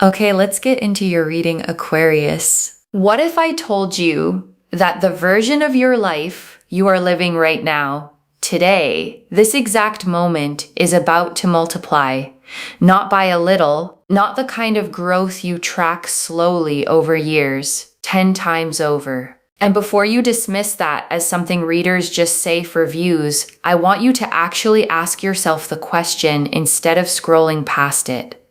Okay, let's get into your reading, Aquarius. What if I told you that the version of your life you are living right now, today, this exact moment, is about to multiply? Not by a little, not the kind of growth you track slowly over years, 10 times over. And before you dismiss that as something readers just say for views, I want you to actually ask yourself the question instead of scrolling past it.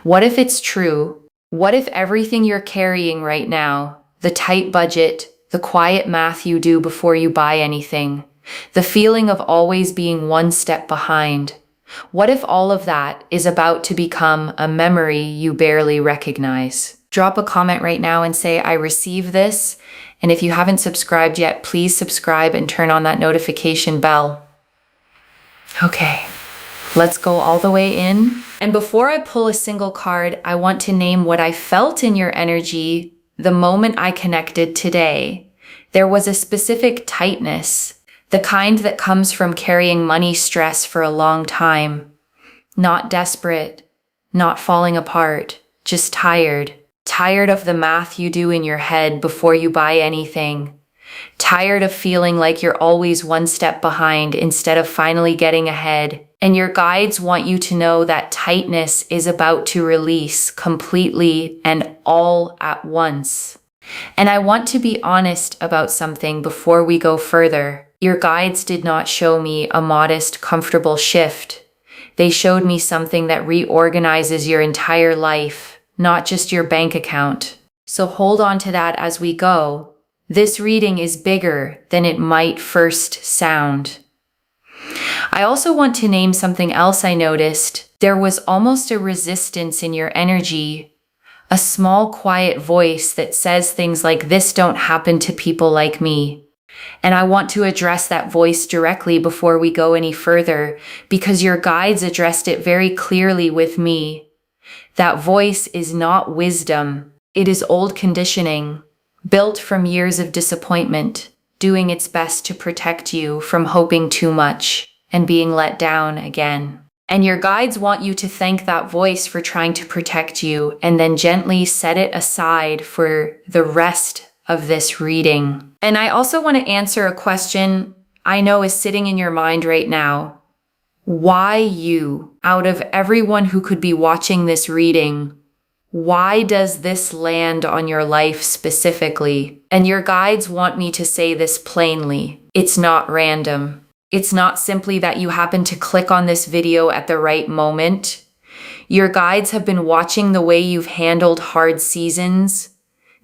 What if it's true? What if everything you're carrying right now, the tight budget, the quiet math you do before you buy anything, the feeling of always being one step behind, what if all of that is about to become a memory you barely recognize? Drop a comment right now and say, I receive this. And if you haven't subscribed yet, please subscribe and turn on that notification bell. Okay, let's go all the way in. And before I pull a single card, I want to name what I felt in your energy the moment I connected today. There was a specific tightness, the kind that comes from carrying money stress for a long time. Not desperate, not falling apart, just tired. Tired of the math you do in your head before you buy anything. Tired of feeling like you're always one step behind instead of finally getting ahead. And your guides want you to know that tightness is about to release completely and all at once. And I want to be honest about something before we go further. Your guides did not show me a modest, comfortable shift. They showed me something that reorganizes your entire life, not just your bank account. So hold on to that as we go. This reading is bigger than it might first sound. I also want to name something else I noticed. There was almost a resistance in your energy, a small quiet voice that says things like, "This don't happen to people like me." And I want to address that voice directly before we go any further, because your guides addressed it very clearly with me. That voice is not wisdom. It is old conditioning, built from years of disappointment, doing its best to protect you from hoping too much and being let down again. And your guides want you to thank that voice for trying to protect you and then gently set it aside for the rest of this reading. And I also want to answer a question I know is sitting in your mind right now. Why you? Out of everyone who could be watching this reading, why does this land on your life specifically? And your guides want me to say this plainly. It's not random. It's not simply that you happen to click on this video at the right moment. Your guides have been watching the way you've handled hard seasons,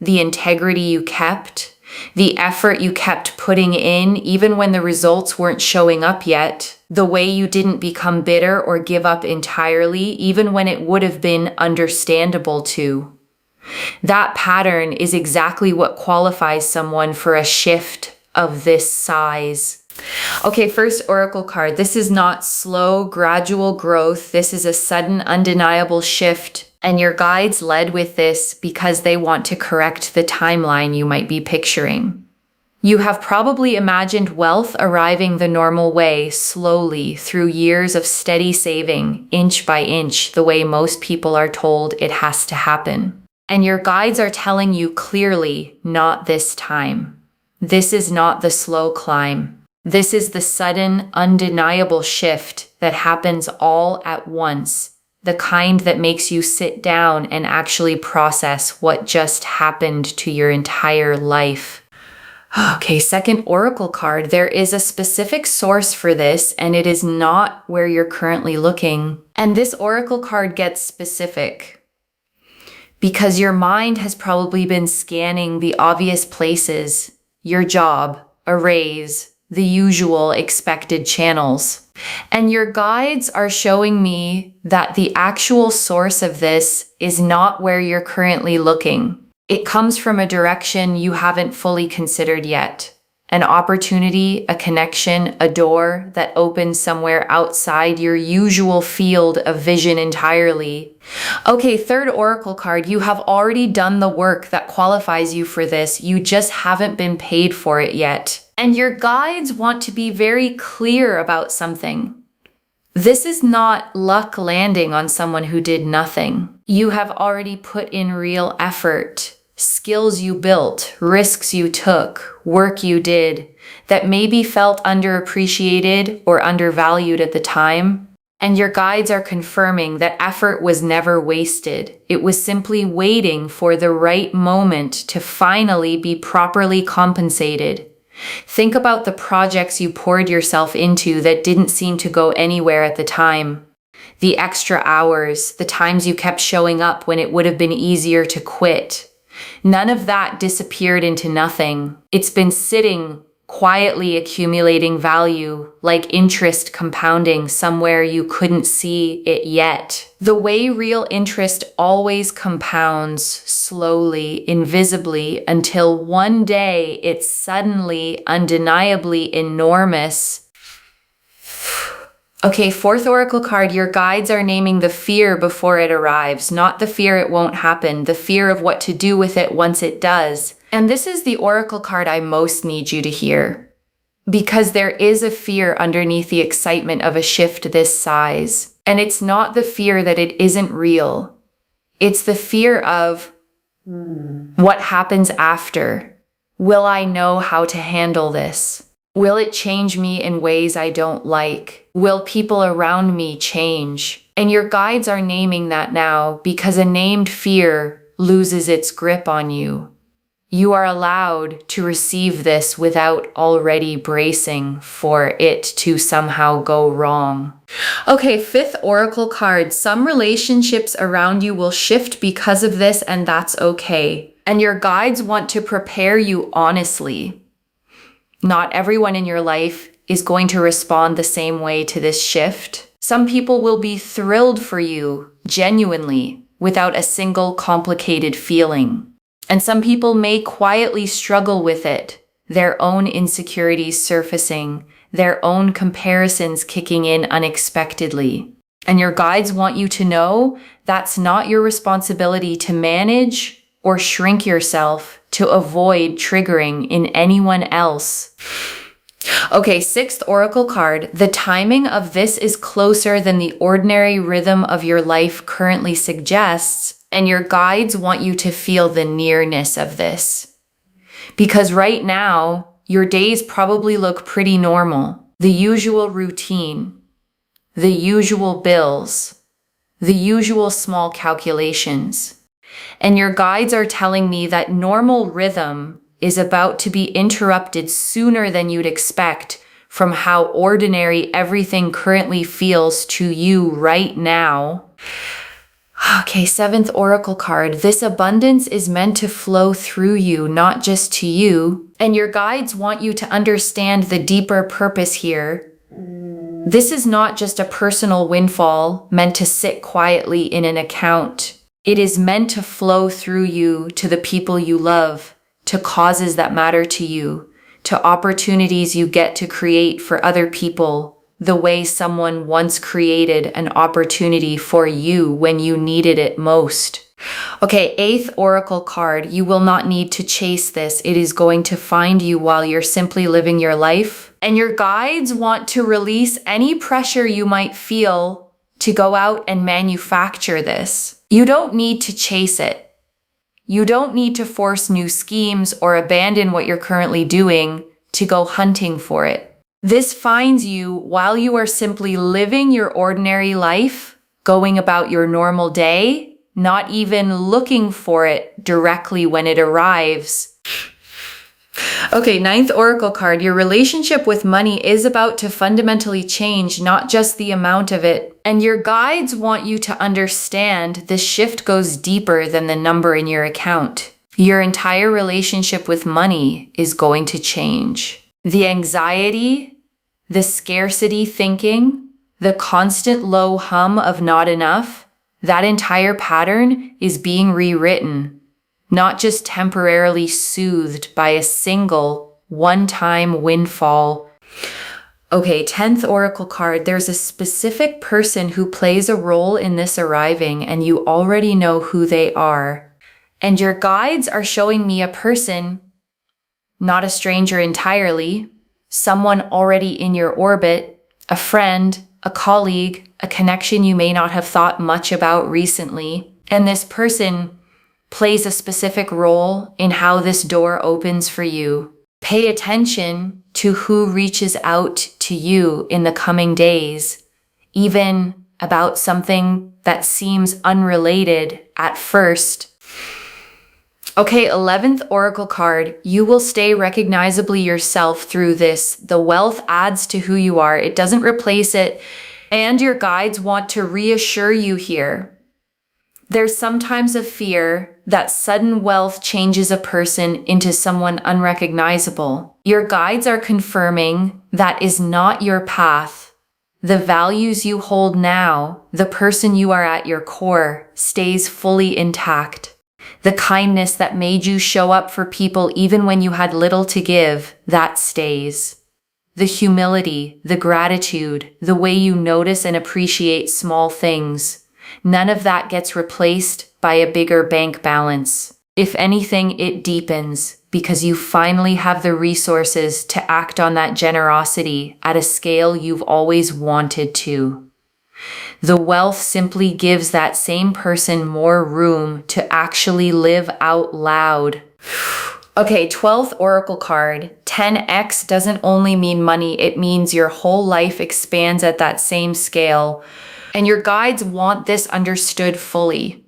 the integrity you kept, the effort you kept putting in even when the results weren't showing up yet, the way you didn't become bitter or give up entirely even when it would have been understandable to. That pattern is exactly what qualifies someone for a shift of this size. Okay, first oracle card. This is not slow, gradual growth. This is a sudden, undeniable shift. And your guides led with this because they want to correct the timeline you might be picturing. You have probably imagined wealth arriving the normal way, slowly, through years of steady saving, inch by inch, the way most people are told it has to happen. And your guides are telling you clearly, not this time. This is not the slow climb. This is the sudden, undeniable shift that happens all at once. The kind that makes you sit down and actually process what just happened to your entire life. Okay, second oracle card. There is a specific source for this, and it is not where you're currently looking. And this oracle card gets specific because your mind has probably been scanning the obvious places, your job, a raise, the usual expected channels. And your guides are showing me that the actual source of this is not where you're currently looking. It comes from a direction you haven't fully considered yet. An opportunity, a connection, a door that opens somewhere outside your usual field of vision entirely. Okay, third oracle card. You have already done the work that qualifies you for this. You just haven't been paid for it yet. And your guides want to be very clear about something. This is not luck landing on someone who did nothing. You have already put in real effort, skills you built, risks you took, work you did that maybe felt underappreciated or undervalued at the time. And your guides are confirming that effort was never wasted. It was simply waiting for the right moment to finally be properly compensated. Think about the projects you poured yourself into that didn't seem to go anywhere at the time. The extra hours, the times you kept showing up when it would have been easier to quit. None of that disappeared into nothing. It's been sitting, quietly accumulating value, like interest compounding somewhere you couldn't see it yet. The way real interest always compounds, slowly, invisibly, until one day it's suddenly, undeniably enormous. Okay, fourth oracle card, your guides are naming the fear before it arrives, not the fear it won't happen, the fear of what to do with it once it does. And this is the oracle card I most need you to hear, because there is a fear underneath the excitement of a shift this size. And it's not the fear that it isn't real. It's the fear of what happens after. Will I know how to handle this? Will it change me in ways I don't like? Will people around me change? And your guides are naming that now because a named fear loses its grip on you. You are allowed to receive this without already bracing for it to somehow go wrong. Okay, fifth oracle card. Some relationships around you will shift because of this, and that's okay. And your guides want to prepare you honestly. Not everyone in your life is going to respond the same way to this shift. Some people will be thrilled for you, genuinely, without a single complicated feeling. And some people may quietly struggle with it, their own insecurities surfacing, their own comparisons kicking in unexpectedly. And your guides want you to know that's not your responsibility to manage or shrink yourself to avoid triggering in anyone else. Okay, sixth oracle card. The timing of this is closer than the ordinary rhythm of your life currently suggests, and your guides want you to feel the nearness of this. Because right now, your days probably look pretty normal. The usual routine, the usual bills, the usual small calculations. And your guides are telling me that normal rhythm is about to be interrupted sooner than you'd expect from how ordinary everything currently feels to you right now. Okay, seventh oracle card. This abundance is meant to flow through you, not just to you. And your guides want you to understand the deeper purpose here. This is not just a personal windfall meant to sit quietly in an account. It is meant to flow through you to the people you love, to causes that matter to you, to opportunities you get to create for other people, the way someone once created an opportunity for you when you needed it most. Okay, eighth oracle card. You will not need to chase this. It is going to find you while you're simply living your life. And your guides want to release any pressure you might feel to go out and manufacture this. You don't need to chase it. You don't need to force new schemes or abandon what you're currently doing to go hunting for it. This finds you while you are simply living your ordinary life, going about your normal day, not even looking for it directly when it arrives. Okay, ninth oracle card. Your relationship with money is about to fundamentally change, not just the amount of it. And your guides want you to understand this shift goes deeper than the number in your account. Your entire relationship with money is going to change. The anxiety, the scarcity thinking, the constant low hum of not enough, that entire pattern is being rewritten, not just temporarily soothed by a single one-time windfall. Okay, 10th oracle card. There's a specific person who plays a role in this arriving, and you already know who they are. And your guides are showing me a person, not a stranger entirely, someone already in your orbit, a friend, a colleague, a connection you may not have thought much about recently. And this person plays a specific role in how this door opens for you. Pay attention to who reaches out to you in the coming days, even about something that seems unrelated at first. Okay, 11th Oracle card. You will stay recognizably yourself through this. The wealth adds to who you are. It doesn't replace it. And your guides want to reassure you here. There's sometimes a fear that sudden wealth changes a person into someone unrecognizable. Your guides are confirming that is not your path. The values you hold now, the person you are at your core, stays fully intact. The kindness that made you show up for people even when you had little to give, that stays. The humility, the gratitude, the way you notice and appreciate small things, none of that gets replaced by a bigger bank balance. If anything, it deepens because you finally have the resources to act on that generosity at a scale you've always wanted to. The wealth simply gives that same person more room to actually live out loud. Okay, 12th Oracle card. 10x doesn't only mean money, it means your whole life expands at that same scale. And your guides want this understood fully.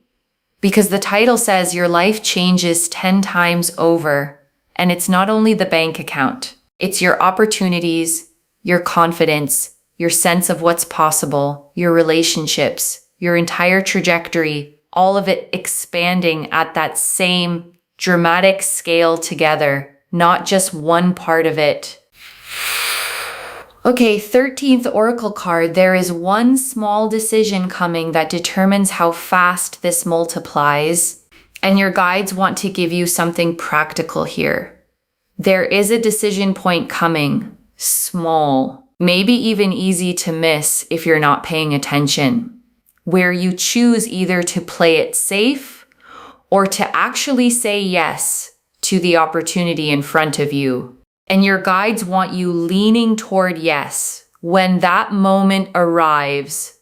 Because the title says your life changes 10 times over. And it's not only the bank account. It's your opportunities, your confidence, your sense of what's possible, your relationships, your entire trajectory, all of it expanding at that same dramatic scale together, not just one part of it. Okay, 13th Oracle card. There is one small decision coming that determines how fast this multiplies, and your guides want to give you something practical here. There is a decision point coming, small, maybe even easy to miss if you're not paying attention, where you choose either to play it safe or to actually say yes to the opportunity in front of you. And your guides want you leaning toward yes when that moment arrives.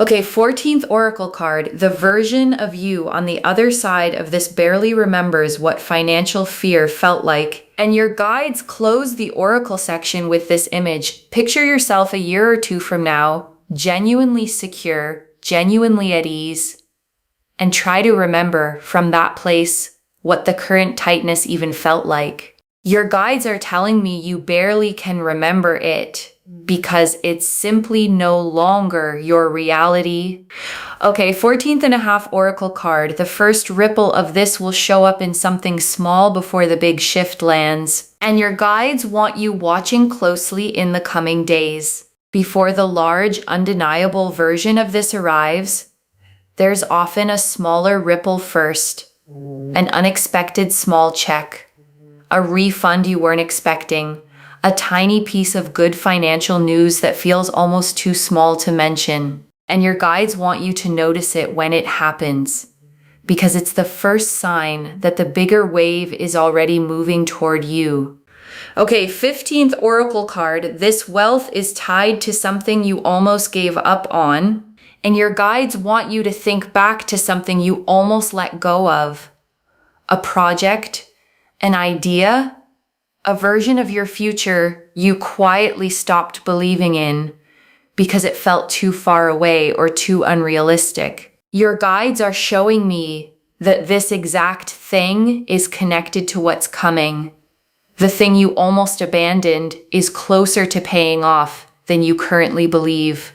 Okay, 14th Oracle card. The version of you on the other side of this barely remembers what financial fear felt like. And your guides close the Oracle section with this image. Picture yourself a year or two from now, genuinely secure, genuinely at ease, and try to remember from that place what the current tightness even felt like. Your guides are telling me you barely can remember it because it's simply no longer your reality. Okay, 14th and a half Oracle card. The first ripple of this will show up in something small before the big shift lands. And your guides want you watching closely in the coming days. Before the large, undeniable version of this arrives, there's often a smaller ripple first, an unexpected small check, a refund you weren't expecting, a tiny piece of good financial news that feels almost too small to mention. And your guides want you to notice it when it happens, because it's the first sign that the bigger wave is already moving toward you. Okay, 15th Oracle card. This wealth is tied to something you almost gave up on. And your guides want you to think back to something you almost let go of. A project, an idea, a version of your future you quietly stopped believing in because it felt too far away or too unrealistic. Your guides are showing me that this exact thing is connected to what's coming. The thing you almost abandoned is closer to paying off than you currently believe.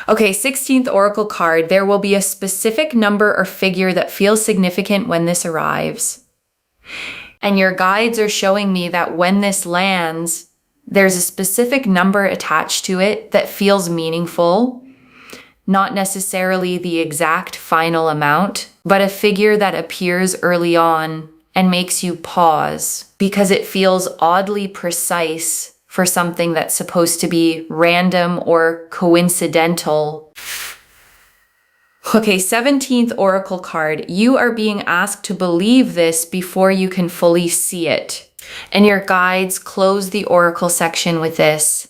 Okay, 16th Oracle card. There will be a specific number or figure that feels significant when this arrives. And your guides are showing me that when this lands, there's a specific number attached to it that feels meaningful. Not necessarily the exact final amount, but a figure that appears early on and makes you pause because it feels oddly precise for something that's supposed to be random or coincidental. Okay, 17th Oracle card. You are being asked to believe this before you can fully see it. And your guides close the Oracle section with this.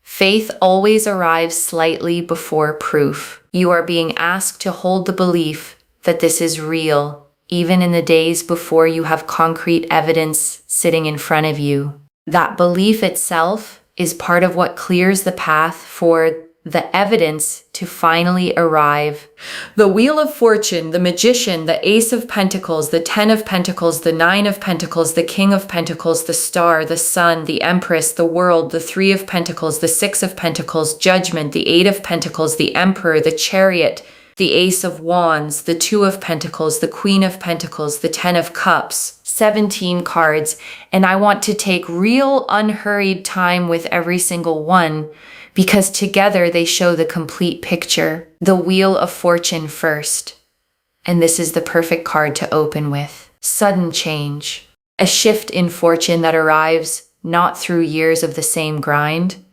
Faith always arrives slightly before proof. You are being asked to hold the belief that this is real, even in the days before you have concrete evidence sitting in front of you. That belief itself is part of what clears the path for the evidence to finally arrive. The Wheel of Fortune, the Magician, the Ace of Pentacles, the Ten of Pentacles, the Nine of Pentacles, the King of Pentacles, the Star, the Sun, the Empress, the World, the Three of Pentacles, the Six of Pentacles, Judgment, the Eight of Pentacles, the Emperor, the Chariot, the Ace of Wands, the Two of Pentacles, the Queen of Pentacles, the Ten of Cups, 17 cards. And I want to take real unhurried time with every single one, because together they show the complete picture. The Wheel of Fortune first. And this is the perfect card to open with. Sudden change. A shift in fortune that arrives not through years of the same grind,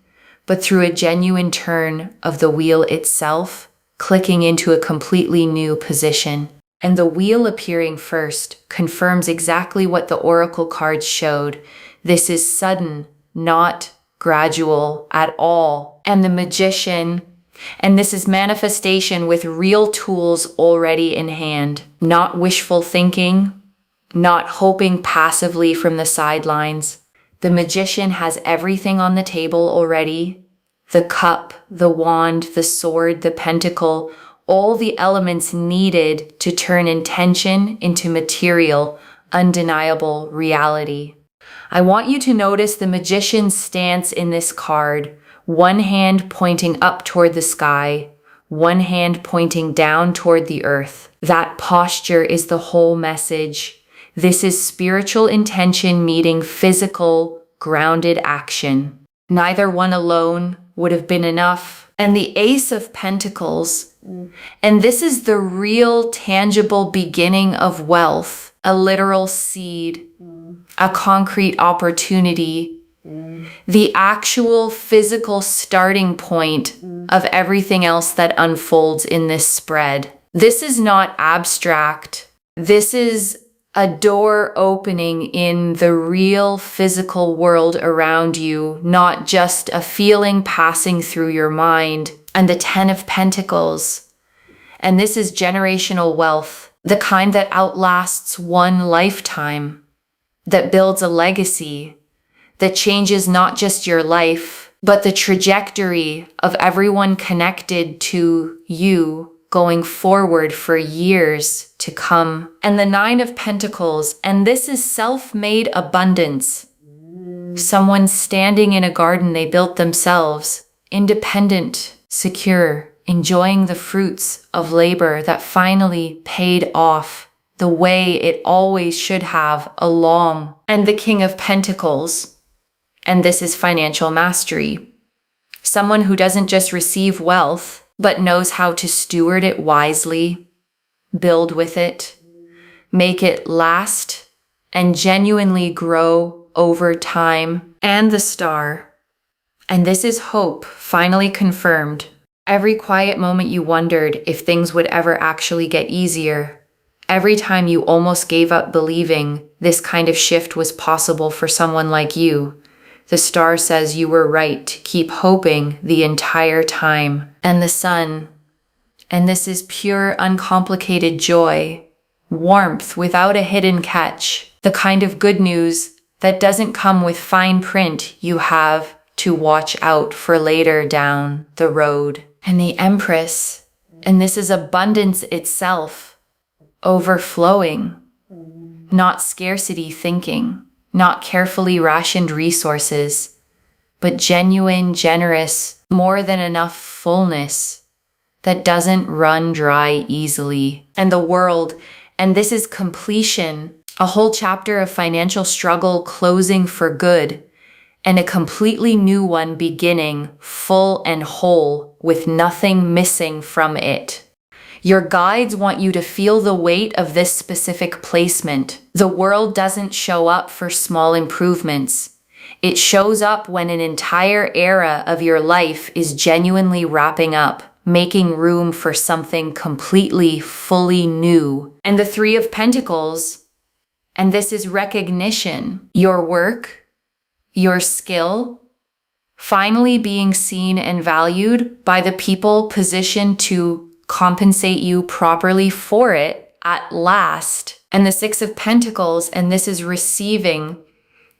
but through a genuine turn of the wheel itself, clicking into a completely new position. And the wheel appearing first confirms exactly what the oracle cards showed. This is sudden, not gradual at all. And the Magician, and this is manifestation with real tools already in hand. Not wishful thinking, not hoping passively from the sidelines. The Magician has everything on the table already. The cup, the wand, the sword, the pentacle, all the elements needed to turn intention into material, undeniable reality. I want you to notice the Magician's stance in this card. One hand pointing up toward the sky, one hand pointing down toward the earth. That posture is the whole message. This is spiritual intention meeting physical, grounded action. Neither one alone would have been enough. And the Ace of Pentacles, and this is the real tangible beginning of wealth, a literal seed, a concrete opportunity, the actual physical starting point of everything else that unfolds in this spread. This is not abstract. This is a door opening in the real physical world around you, not just a feeling passing through your mind. And the Ten of Pentacles. And this is generational wealth, the kind that outlasts one lifetime, that builds a legacy, that changes not just your life, but the trajectory of everyone connected to you going forward for years to come. And the Nine of Pentacles, and this is self-made abundance. Someone standing in a garden they built themselves, independent, secure, enjoying the fruits of labor that finally paid off the way it always should have along. And the King of Pentacles, and this is financial mastery. Someone who doesn't just receive wealth, but knows how to steward it wisely, build with it, make it last, and genuinely grow over time. And the Star. And this is hope, finally confirmed. Every quiet moment you wondered if things would ever actually get easier. Every time you almost gave up believing this kind of shift was possible for someone like you. The Star says you were right to keep hoping the entire time. And the Sun. And this is pure, uncomplicated joy. Warmth without a hidden catch. The kind of good news that doesn't come with fine print you have to watch out for later down the road. And the Empress. And this is abundance itself. Overflowing. Not scarcity thinking. Not carefully rationed resources, but genuine, generous, more than enough fullness that doesn't run dry easily. And the World, and this is completion, a whole chapter of financial struggle closing for good, and a completely new one beginning, full and whole, with nothing missing from it. Your guides want you to feel the weight of this specific placement. The world doesn't show up for small improvements. It shows up when an entire era of your life is genuinely wrapping up, making room for something completely, fully new. And the Three of Pentacles, and this is recognition. Your work, your skill, finally being seen and valued by the people positioned to compensate you properly for it at last. And the Six of Pentacles, and this is receiving.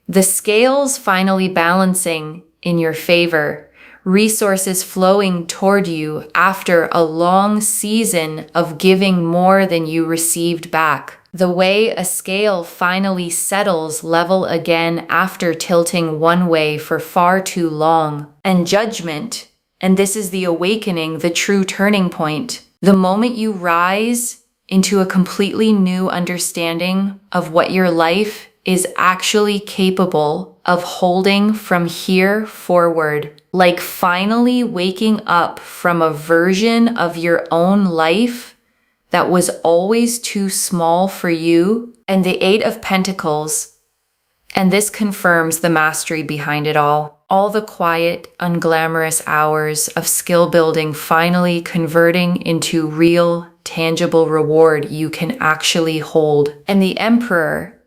The scales finally balancing in your favor. Resources flowing toward you after a long season of giving more than you received back. The way a scale finally settles level again after tilting one way for far too long. And judgment. And this is the awakening, the true turning point. The moment you rise into a completely new understanding of what your life is actually capable of holding from here forward. Like finally waking up from a version of your own life that was always too small for you. And the Eight of Pentacles, and this confirms the mastery behind it all. All the quiet, unglamorous hours of skill building finally converting into real, tangible reward you can actually hold. And the Emperor,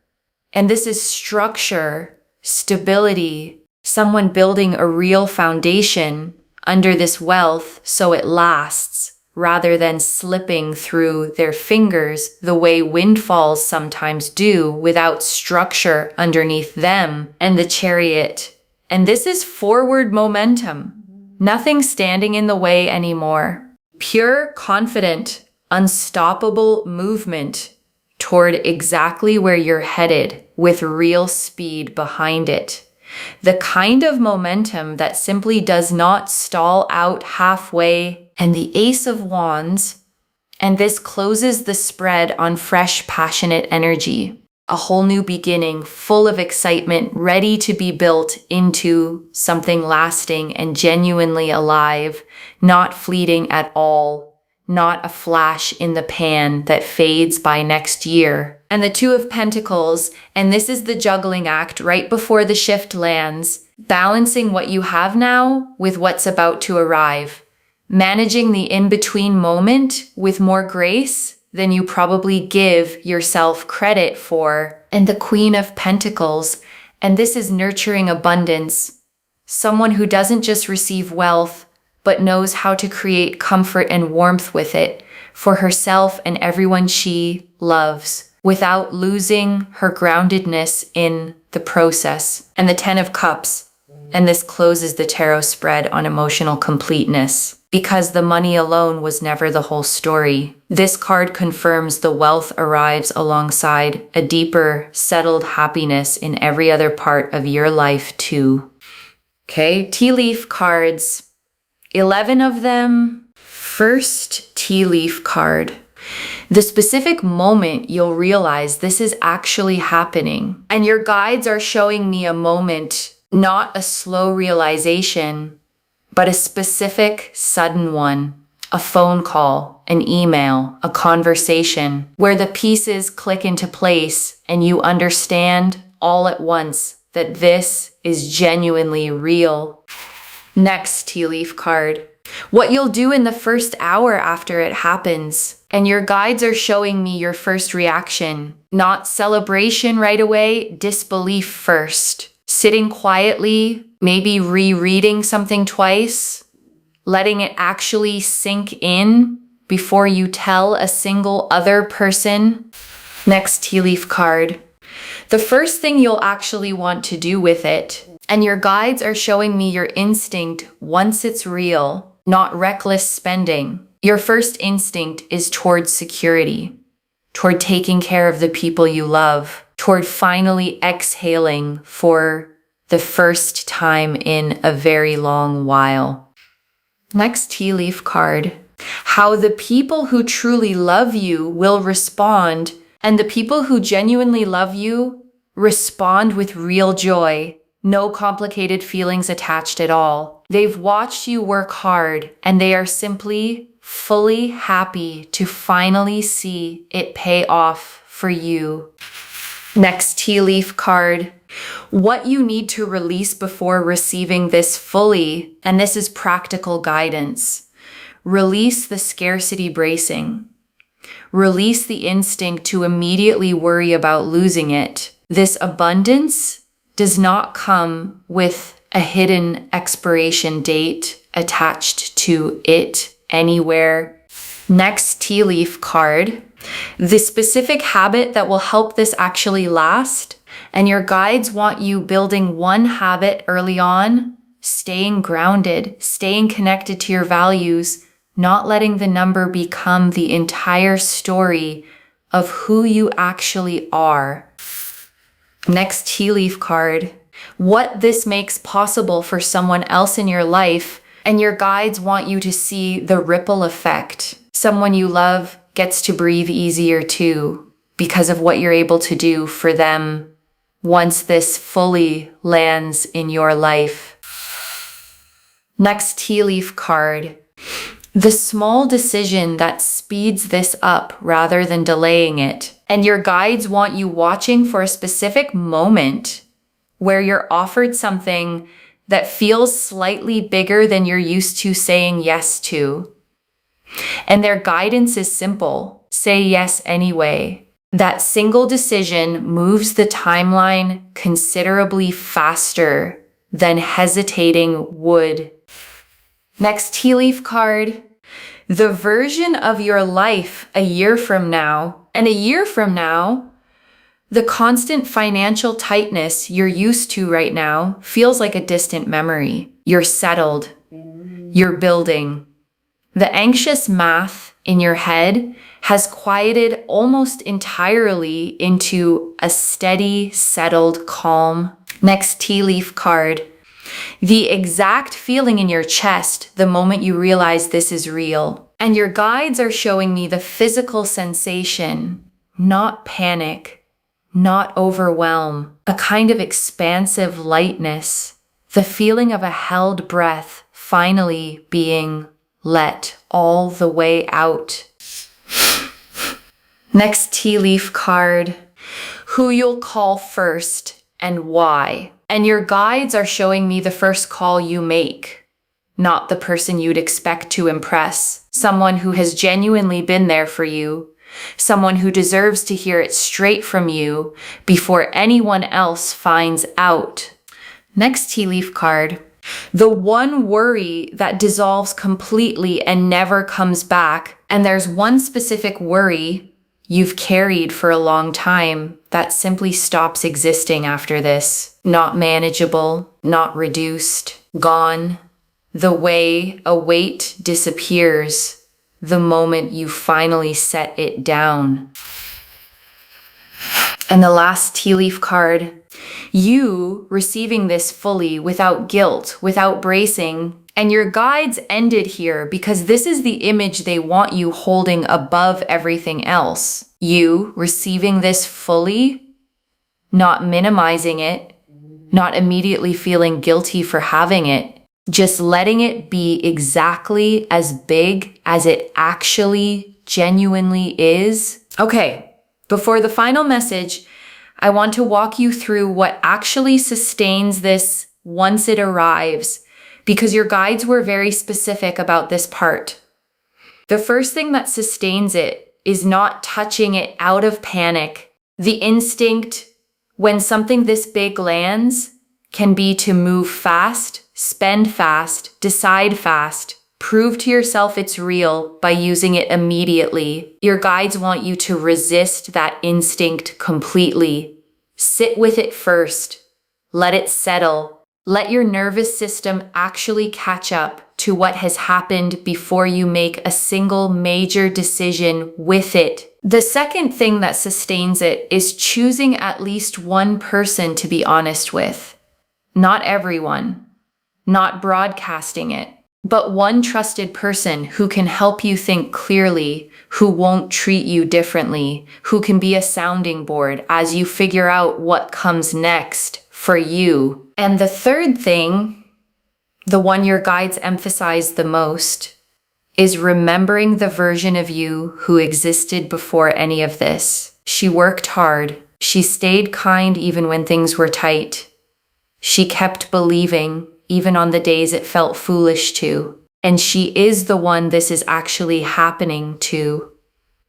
and this is structure, stability, someone building a real foundation under this wealth so it lasts, rather than slipping through their fingers the way windfalls sometimes do without structure underneath them. And the Chariot, and this is forward momentum, nothing standing in the way anymore. Pure, confident, unstoppable movement toward exactly where you're headed with real speed behind it. The kind of momentum that simply does not stall out halfway. And the Ace of Wands, and this closes the spread on fresh, passionate energy. A whole new beginning, full of excitement, ready to be built into something lasting and genuinely alive, not fleeting at all. Not a flash in the pan that fades by next year. And the Two of Pentacles, and this is the juggling act right before the shift lands, balancing what you have now with what's about to arrive, managing the in-between moment with more grace than you probably give yourself credit for. And the Queen of Pentacles, and this is nurturing abundance, someone who doesn't just receive wealth, but knows how to create comfort and warmth with it for herself and everyone she loves, without losing her groundedness in the process. And the Ten of Cups, and this closes the tarot spread on emotional completeness, because the money alone was never the whole story. This card confirms the wealth arrives alongside a deeper, settled happiness in every other part of your life too. Okay, tea leaf cards. 11 of them. First tea leaf card. The specific moment you'll realize this is actually happening. And your guides are showing me a moment, not a slow realization, but a specific, sudden one. A phone call, an email, a conversation, where the pieces click into place and you understand all at once that this is genuinely real. Next tea leaf card. What you'll do in the first hour after it happens. And your guides are showing me your first reaction. Not celebration right away, disbelief first. Sitting quietly, maybe rereading something twice. Letting it actually sink in before you tell a single other person. Next tea leaf card. The first thing you'll actually want to do with it. And your guides are showing me your instinct once it's real, not reckless spending. Your first instinct is towards security, toward taking care of the people you love, toward finally exhaling for the first time in a very long while. Next tea leaf card. How the people who truly love you will respond, and the people who genuinely love you respond with real joy. No complicated feelings attached at all. They've watched you work hard, and they are simply fully happy to finally see it pay off for you. Next tea leaf card. What you need to release before receiving this fully, and this is practical guidance. Release the scarcity bracing. Release the instinct to immediately worry about losing it. This abundance does not come with a hidden expiration date attached to it anywhere. Next tea leaf card, the specific habit that will help this actually last. And your guides want you building one habit early on, staying grounded, staying connected to your values, not letting the number become the entire story of who you actually are. Next tea leaf card, what this makes possible for someone else in your life, and your guides want you to see the ripple effect. Someone you love gets to breathe easier too because of what you're able to do for them once this fully lands in your life. Next tea leaf card, the small decision that speeds this up rather than delaying it. And your guides want you watching for a specific moment where you're offered something that feels slightly bigger than you're used to saying yes to. And their guidance is simple. Say yes anyway. That single decision moves the timeline considerably faster than hesitating would. Next tea leaf card, the version of your life a year from now. And a year from now, the constant financial tightness you're used to right now feels like a distant memory. You're settled. You're building. The anxious math in your head has quieted almost entirely into a steady, settled calm. Next tea leaf card, the exact feeling in your chest the moment you realize this is real. And your guides are showing me the physical sensation, not panic, not overwhelm, a kind of expansive lightness, the feeling of a held breath finally being let all the way out. Next tea leaf card, who you'll call first and why. And your guides are showing me the first call you make, not the person you'd expect to impress. Someone who has genuinely been there for you, someone who deserves to hear it straight from you before anyone else finds out. Next tea leaf card, the one worry that dissolves completely and never comes back. And there's one specific worry you've carried for a long time that simply stops existing after this. Not manageable, not reduced, gone. The way a weight disappears the moment you finally set it down. And the last tea leaf card, you receiving this fully without guilt, without bracing. And your guides ended here because this is the image they want you holding above everything else. You receiving this fully, not minimizing it, not immediately feeling guilty for having it, just letting it be exactly as big as it actually genuinely is. Okay, before the final message, I want to walk you through what actually sustains this once it arrives, because your guides were very specific about this part. The first thing that sustains it is not touching it out of panic. The instinct when something this big lands can be to move fast, spend fast, decide fast, prove to yourself it's real by using it immediately. Your guides want you to resist that instinct completely. Sit with it first. Let it settle. Let your nervous system actually catch up to what has happened before you make a single major decision with it. The second thing that sustains it is choosing at least one person to be honest with. Not everyone. Not broadcasting it. But one trusted person who can help you think clearly, who won't treat you differently, who can be a sounding board as you figure out what comes next for you. And the third thing, the one your guides emphasize the most, is remembering the version of you who existed before any of this. She worked hard. She stayed kind even when things were tight. She kept believing even on the days it felt foolish to. And she is the one this is actually happening to.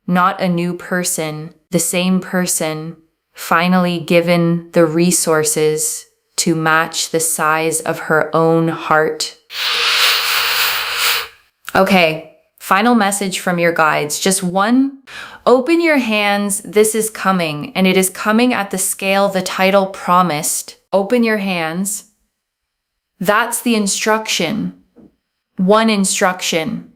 Not a new person, the same person, finally given the resources to match the size of her own heart. Okay, Final message from your guides, just one. Open your hands, this is coming, and it is coming at the scale the title promised. Open your hands. That's the instruction. One instruction.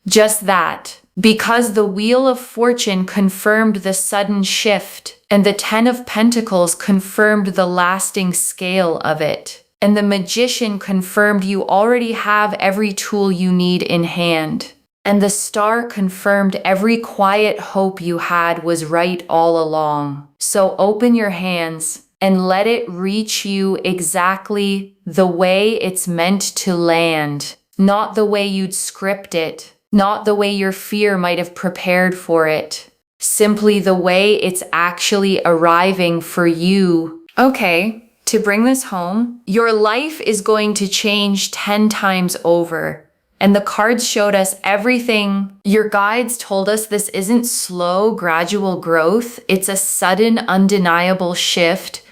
Just that. Because the Wheel of Fortune confirmed the sudden shift, and the Ten of Pentacles confirmed the lasting scale of it, and the Magician confirmed you already have every tool you need in hand, and the Star confirmed every quiet hope you had was right all along. So open your hands and let it reach you exactly the way it's meant to land, not the way you'd script it. Not the way your fear might have prepared for it. Simply the way it's actually arriving for you. Okay, to bring this home, your life is going to change 10 times over. And the cards showed us everything. Your guides told us this isn't slow, gradual growth. It's a sudden, undeniable shift.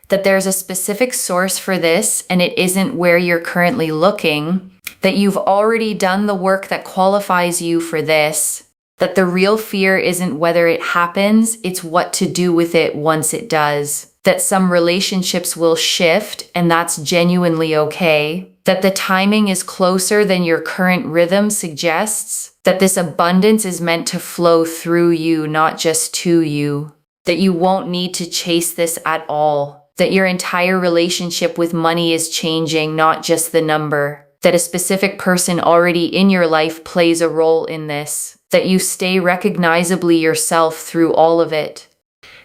That there's a specific source for this, and it isn't where you're currently looking. That you've already done the work that qualifies you for this, that the real fear isn't whether it happens, it's what to do with it once it does, that some relationships will shift and that's genuinely okay, that the timing is closer than your current rhythm suggests, that this abundance is meant to flow through you, not just to you, that you won't need to chase this at all, that your entire relationship with money is changing, not just the number. That a specific person already in your life plays a role in this, that you stay recognizably yourself through all of it,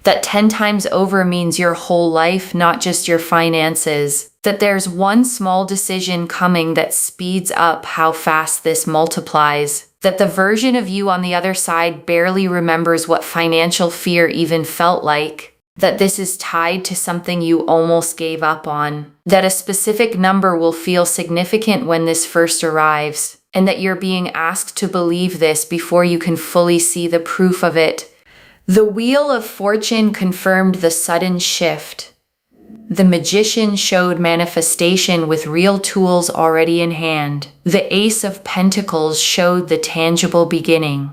that 10 times over means your whole life, not just your finances, that there's one small decision coming that speeds up how fast this multiplies, that the version of you on the other side barely remembers what financial fear even felt like, that this is tied to something you almost gave up on, that a specific number will feel significant when this first arrives, and that you're being asked to believe this before you can fully see the proof of it. The Wheel of Fortune confirmed the sudden shift. The Magician showed manifestation with real tools already in hand. The Ace of Pentacles showed the tangible beginning.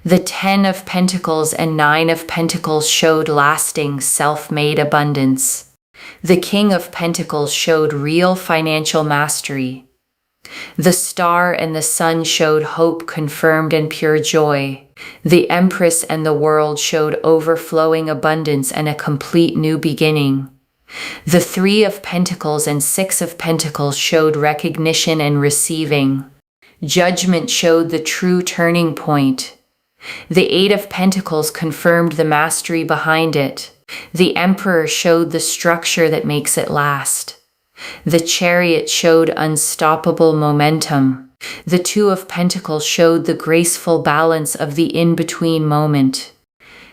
The 10 of Pentacles and 9 of Pentacles showed lasting, self-made abundance. The King of Pentacles showed real financial mastery. The Star and the Sun showed hope confirmed and pure joy. The Empress and the World showed overflowing abundance and a complete new beginning. The 3 of Pentacles and 6 of Pentacles showed recognition and receiving. Judgment showed the true turning point. The 8 of Pentacles confirmed the mastery behind it. The Emperor showed the structure that makes it last. The Chariot showed unstoppable momentum. The 2 of Pentacles showed the graceful balance of the in-between moment.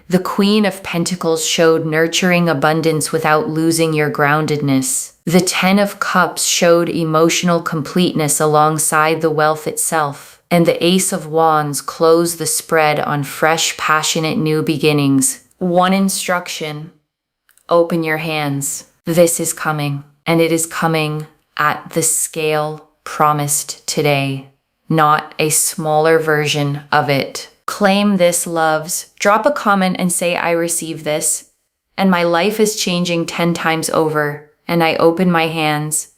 The Queen of Pentacles showed nurturing abundance without losing your groundedness. The 10 of Cups showed emotional completeness alongside the wealth itself. And the Ace of Wands closed the spread on fresh, passionate new beginnings. One instruction: open your hands. This is coming, and it is coming at the scale promised today, not a smaller version of it. Claim this, loves. Drop a comment and say, I receive this, and my life is changing 10 times over, and I open my hands.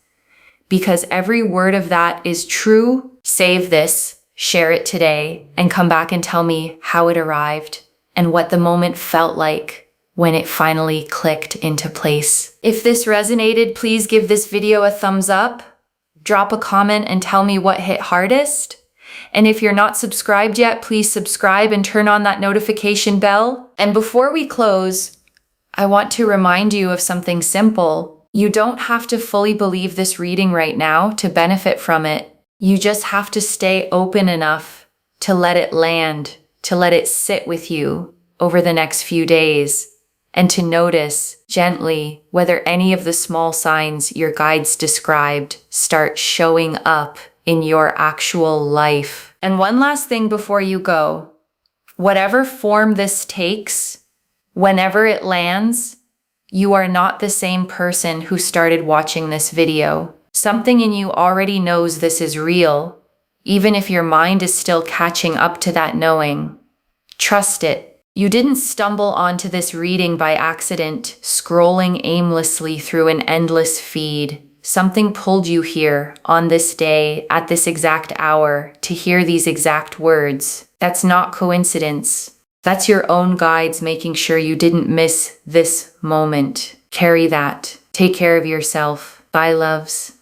Because every word of that is true. Save this. Share it today and come back and tell me how it arrived and what the moment felt like when it finally clicked into place. If this resonated, please give this video a thumbs up, drop a comment and tell me what hit hardest. And if you're not subscribed yet, please subscribe and turn on that notification bell. And before we close, I want to remind you of something simple. You don't have to fully believe this reading right now to benefit from it. You just have to stay open enough to let it land, to let it sit with you over the next few days, and to notice gently whether any of the small signs your guides described start showing up in your actual life. And one last thing before you go, whatever form this takes, whenever it lands, you are not the same person who started watching this video. Something in you already knows this is real. even if your mind is still catching up to that knowing. Trust it. You didn't stumble onto this reading by accident, scrolling aimlessly through an endless feed. Something pulled you here, on this day, at this exact hour, to hear these exact words. That's not coincidence. That's your own guides making sure you didn't miss this moment. Carry that. Take care of yourself. Bye, loves.